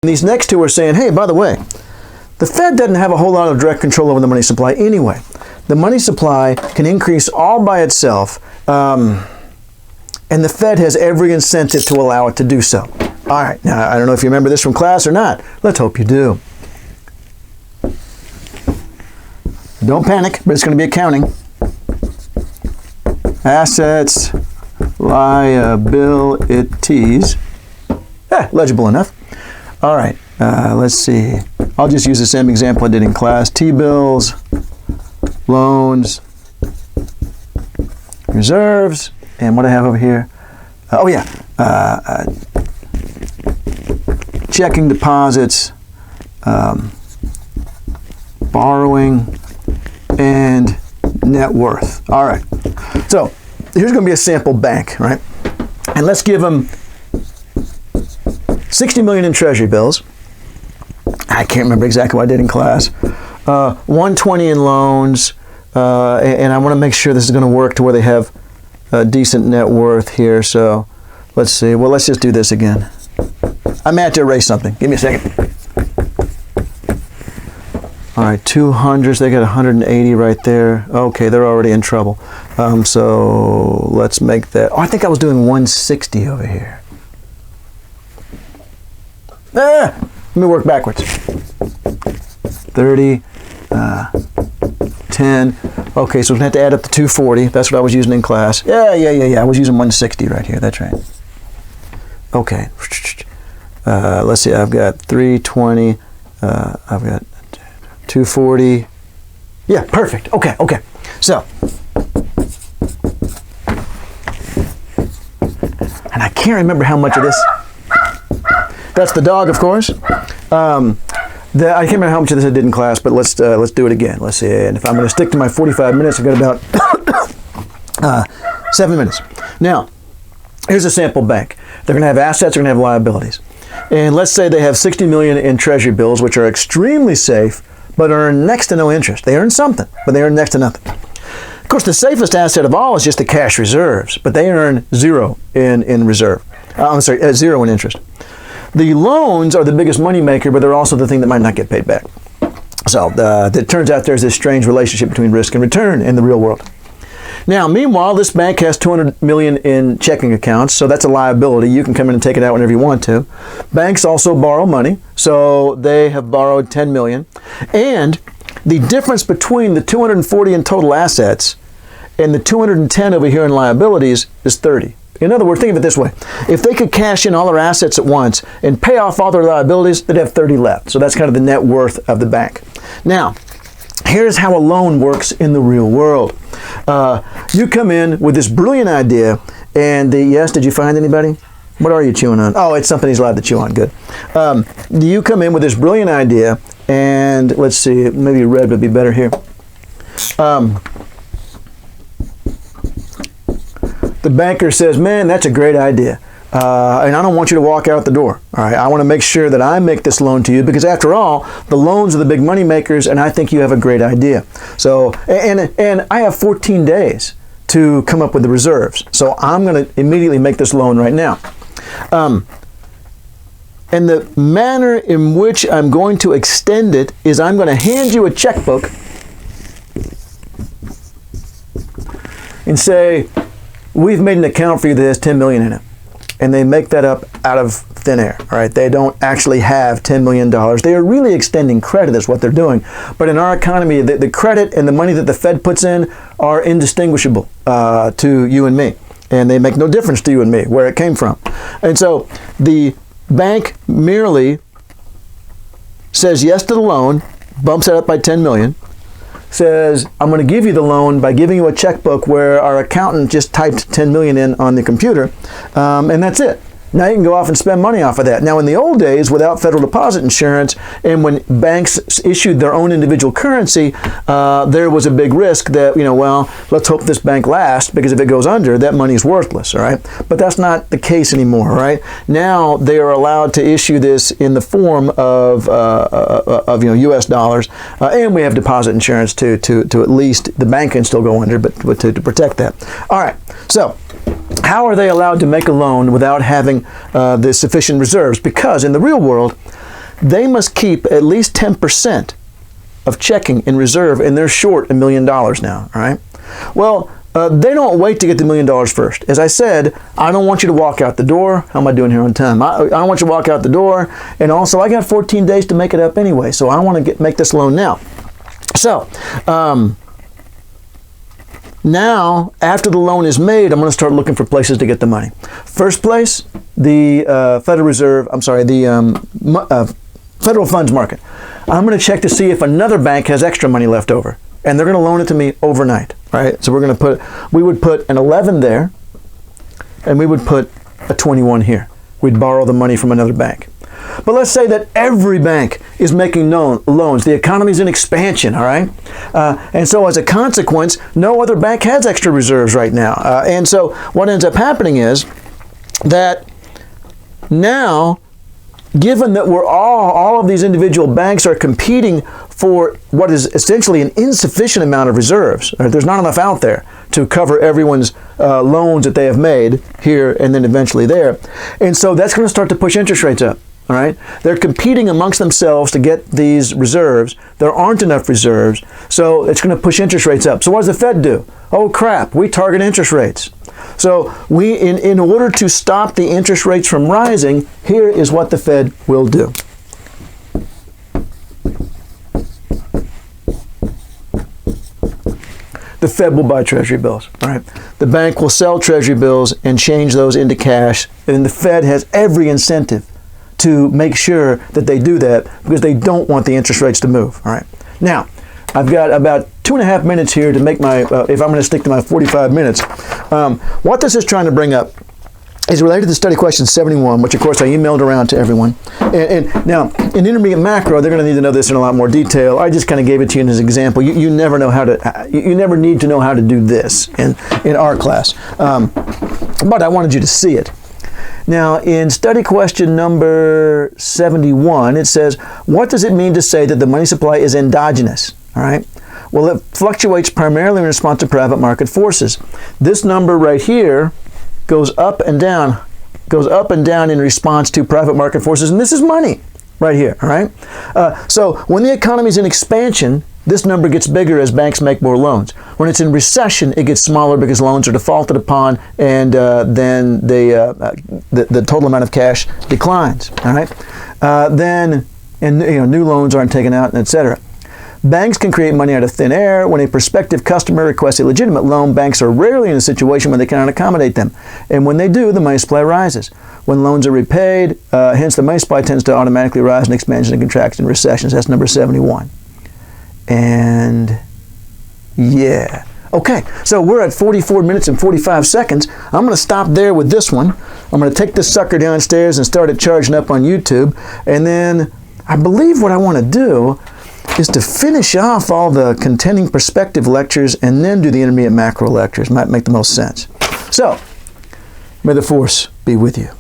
And these next two are saying, hey, by the way, the Fed doesn't have a whole lot of direct control over the money supply anyway. The money supply can increase all by itself, and the Fed has every incentive to allow it to do so. All right, now I don't know if you remember this from class or not. Let's hope you do. Don't panic, but it's going to be accounting. Assets, liabilities. Legible enough. All right, let's see. I'll just use the same example I did in class. T-bills, loans, reserves, and what I have over here. Checking deposits, borrowing, and net worth. All right. So here's going to be a sample bank, right? And let's give them 60 million in treasury bills. I can't remember exactly what I did in class. 120 in loans, and I want to make sure this is going to work to where they have a decent net worth here. So let's see. Well, let's just do this again. I may have to erase something. Give me a second. All right, 200. So they got 180 right there. Okay, they're already in trouble. So let's make that. Oh, I think I was doing 160 over here. Let me work backwards. 30, 10. Okay, so we're going to have to add up to 240. That's what I was using in class. Yeah. I was using 160 right here. That's right. Okay. Let's see. I've got 320. I've got 240. Yeah, perfect. Okay. So, and I can't remember how much of this. That's the dog, of course. I can't remember how much of this I did in class, but let's do it again. Let's see. And if I'm going to stick to my 45 minutes, I've got about 7 minutes. Now, here's a sample bank. They're going to have assets. They're going to have liabilities. And let's say they have 60 million in treasury bills, which are extremely safe, but earn next to no interest. They earn something, but they earn next to nothing. Of course, the safest asset of all is just the cash reserves, but they earn zero in reserve. Zero in interest. The loans are the biggest money maker, but they're also the thing that might not get paid back. So it turns out there's this strange relationship between risk and return in the real world. Now, meanwhile, this bank has 200 million in checking accounts, so that's a liability. You can come in and take it out whenever you want to. Banks also borrow money, so they have borrowed 10 million. And the difference between the 240 in total assets and the 210 over here in liabilities is 30. In other words, think of it this way. If they could cash in all their assets at once and pay off all their liabilities, they'd have 30 left. So that's kind of the net worth of the bank. Now, here's how a loan works in the real world. You come in with this brilliant idea, and yes, did you find anybody? What are you chewing on? Oh, it's something he's allowed to chew on. Good. You come in with this brilliant idea, and let's see, maybe red would be better here. The banker says, man, that's a great idea. And I don't want you to walk out the door. All right, I want to make sure that I make this loan to you because after all, the loans are the big money makers and I think you have a great idea. So, and I have 14 days to come up with the reserves. So I'm going to immediately make this loan right now. And the manner in which I'm going to extend it is I'm going to hand you a checkbook and say, we've made an account for you that has 10 million in it. And they make that up out of thin air, all right? They don't actually have $10 million. They are really extending credit is what they're doing. But in our economy, the credit and the money that the Fed puts in are indistinguishable to you and me. And they make no difference to you and me where it came from. And so the bank merely says yes to the loan, bumps it up by 10 million, says, I'm going to give you the loan by giving you a checkbook where our accountant just typed 10 million in on the computer, and that's it. Now you can go off and spend money off of that. Now in the old days, without federal deposit insurance, and when banks issued their own individual currency, there was a big risk that, well, let's hope this bank lasts, because if it goes under, that money's worthless, all right? But that's not the case anymore, right? Now they are allowed to issue this in the form of U.S. dollars, and we have deposit insurance to at least the bank can still go under, but to protect that. All right, so how are they allowed to make a loan without having the sufficient reserves? Because in the real world, they must keep at least 10% of checking in reserve, and they're short $1 million now, all right? Well, they don't wait to get the $1 million first. As I said, I don't want you to walk out the door. How am I doing here on time? I don't want you to walk out the door, and also I got 14 days to make it up anyway, so I want to make this loan now. So, now, after the loan is made, I'm going to start looking for places to get the money. First place, the Federal Reserve, the Federal Funds Market. I'm going to check to see if another bank has extra money left over, and they're going to loan it to me overnight, right? So we would put an 11 there, and we would put a 21 here. We'd borrow the money from another bank. But let's say that every bank is making loans. The economy's in expansion, all right? And so as a consequence, no other bank has extra reserves right now. And so what ends up happening is that now, given that we're all of these individual banks are competing for what is essentially an insufficient amount of reserves, right? There's not enough out there to cover everyone's loans that they have made here and then eventually there. And so that's going to start to push interest rates up. All right? They're competing amongst themselves to get these reserves. There aren't enough reserves, so it's going to push interest rates up. So what does the Fed do? Oh crap, we target interest rates. So in order to stop the interest rates from rising, here is what the Fed will do. The Fed will buy Treasury bills, all right? The bank will sell Treasury bills and change those into cash, and the Fed has every incentive to make sure that they do that because they don't want the interest rates to move, all right? Now, I've got about 2.5 minutes here to make my, if I'm going to stick to my 45 minutes. What this is trying to bring up is related to study question 71, which of course I emailed around to everyone. And now, in intermediate macro, they're going to need to know this in a lot more detail. I just kind of gave it to you as an example. You never know how to, you never need to know how to do this in our class. But I wanted you to see it. Now, in study question number 71, it says, what does it mean to say that the money supply is endogenous? All right. Well, it fluctuates primarily in response to private market forces. This number right here goes up and down in response to private market forces, and this is money right here, all right? So when the economy is in expansion, this number gets bigger as banks make more loans. When it's in recession, it gets smaller because loans are defaulted upon, and then the total amount of cash declines, all right? New loans aren't taken out, and etc. Banks can create money out of thin air. When a prospective customer requests a legitimate loan, banks are rarely in a situation where they cannot accommodate them. And when they do, the money supply rises. When loans are repaid, hence the money supply tends to automatically rise in expansion and contraction in recessions. That's number 71. And yeah. Okay, so we're at 44 minutes and 45 seconds. I'm going to stop there with this one. I'm going to take this sucker downstairs and start it charging up on YouTube. And then I believe what I want to do is to finish off all the contending perspective lectures and then do the intermediate macro lectures. Might make the most sense. So, may the force be with you.